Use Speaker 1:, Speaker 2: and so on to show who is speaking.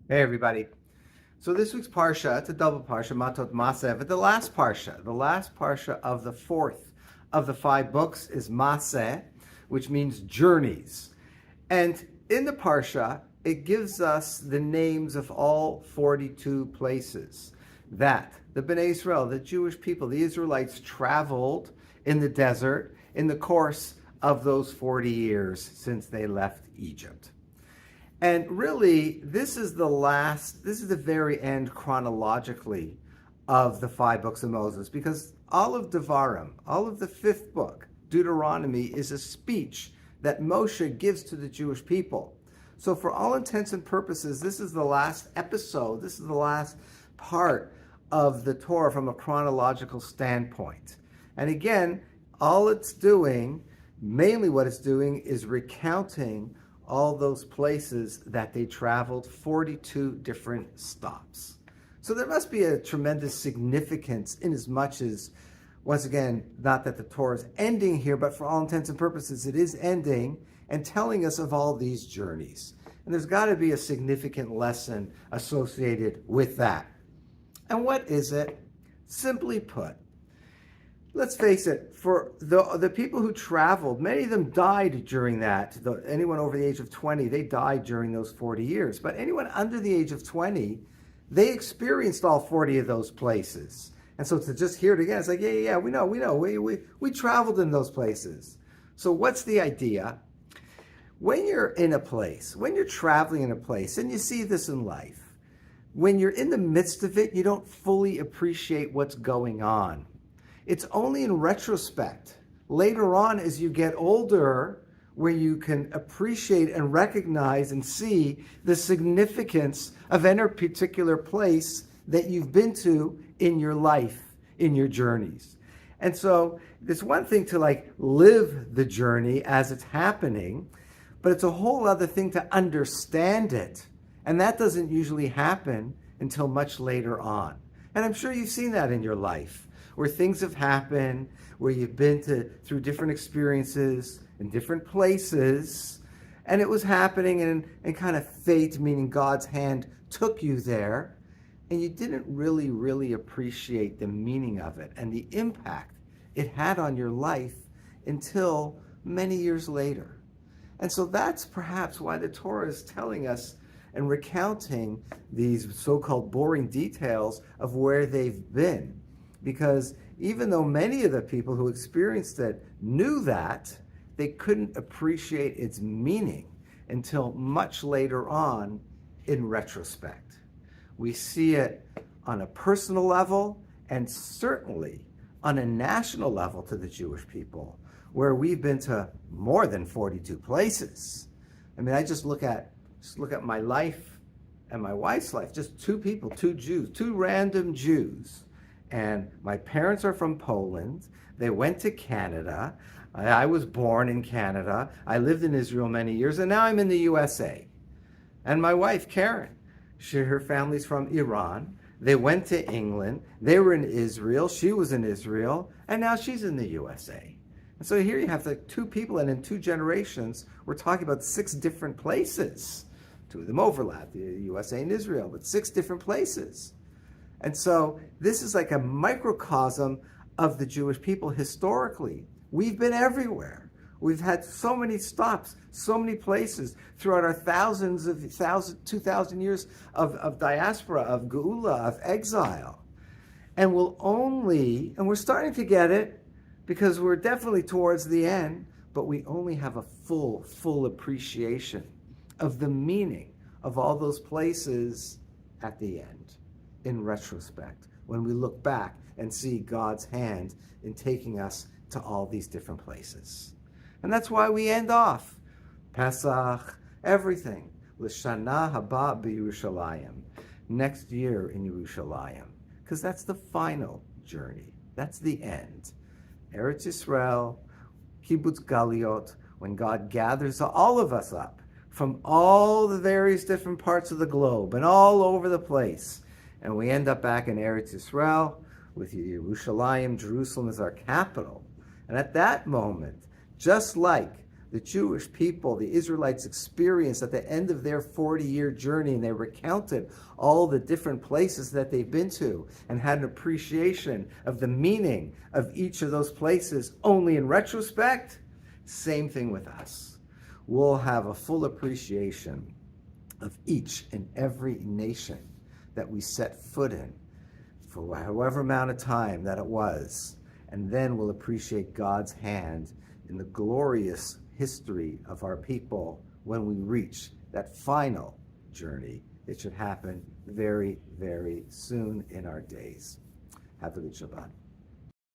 Speaker 1: Hey everybody. So this week's Parsha, it's a double Parsha, Matot Masev, but the last Parsha of the fourth of the five books is Maseh, which means journeys. And in the Parsha, it gives us the names of all 42 places that the Bnei Israel, the Jewish people, the Israelites traveled in the desert in the course of those 40 years since they left Egypt. And really, this is the very end chronologically of the five books of Moses, because all of Devarim, all of the fifth book, Deuteronomy, is a speech that Moshe gives to the Jewish people. So for all intents and purposes, this is the last episode, this is the last part of the Torah from a chronological standpoint. And again, all it's doing, mainly what it's doing, is recounting all those places that they traveled, 42 different stops. So there must be a tremendous significance in as much as, once again, not that the Torah is ending here, but for all intents and purposes, it is ending and telling us of all these journeys. And there's got to be a significant lesson associated with that. And what is it? Simply put, let's face it, for the people who traveled, many of them died during that. Anyone over the age of 20, they died during those 40 years. But anyone under the age of 20, they experienced all 40 of those places. And so to just hear it again, it's like, yeah, we know. We traveled in those places. So what's the idea? When you're in a place, when you're traveling in a place, and you see this in life, when you're in the midst of it, you don't fully appreciate what's going on. It's only in retrospect, later on as you get older, where you can appreciate and recognize and see the significance of any particular place that you've been to in your life, in your journeys. And so it's one thing to live the journey as it's happening, but it's a whole other thing to understand it. And that doesn't usually happen until much later on. And I'm sure you've seen that in your life, where things have happened, where you've been through different experiences in different places, and it was happening, and kind of fate, meaning God's hand, took you there, and you didn't really appreciate the meaning of it and the impact it had on your life until many years later. And so that's perhaps why the Torah is telling us and recounting these so-called boring details of where they've been. Because even though many of the people who experienced it knew that, they couldn't appreciate its meaning until much later on in retrospect. We see it on a personal level and certainly on a national level to the Jewish people, where we've been to more than 42 places. I mean, I just look at my life and my wife's life, just two people, two Jews, two random Jews. And my parents are from Poland. They went to Canada. I was born in Canada. I lived in Israel many years, and now I'm in the USA. And my wife, Karen, her family's from Iran. They went to England. They were in Israel. She was in Israel, and now she's in the USA. And so here you have two people, and in two generations, we're talking about 6 different places. 2 of them overlap, the USA and Israel, but 6 different places. And so this is like a microcosm of the Jewish people historically. We've been everywhere. We've had so many stops, so many places throughout our 2,000 years of diaspora, of geula, of exile. And we're starting to get it, because we're definitely towards the end, but we only have a full appreciation of the meaning of all those places at the end, in retrospect, when we look back and see God's hand in taking us to all these different places. And that's why we end off Pesach, everything, L'shana haba b'Yerushalayim, next year in Yerushalayim, because that's the final journey. That's the end. Eretz Yisrael, Kibbutz Galiot, when God gathers all of us up from all the various different parts of the globe and all over the place. And we end up back in Eretz Yisrael with Yerushalayim, Jerusalem as our capital. And at that moment, just like the Jewish people, the Israelites experienced at the end of their 40-year journey, and they recounted all the different places that they've been to and had an appreciation of the meaning of each of those places only in retrospect. Same thing with us. We'll have a full appreciation of each and every nation that we set foot in for however amount of time that it was. And then we'll appreciate God's hand in the glorious history of our people when we reach that final journey. It should happen very, very soon in our days. Have a good Shabbat.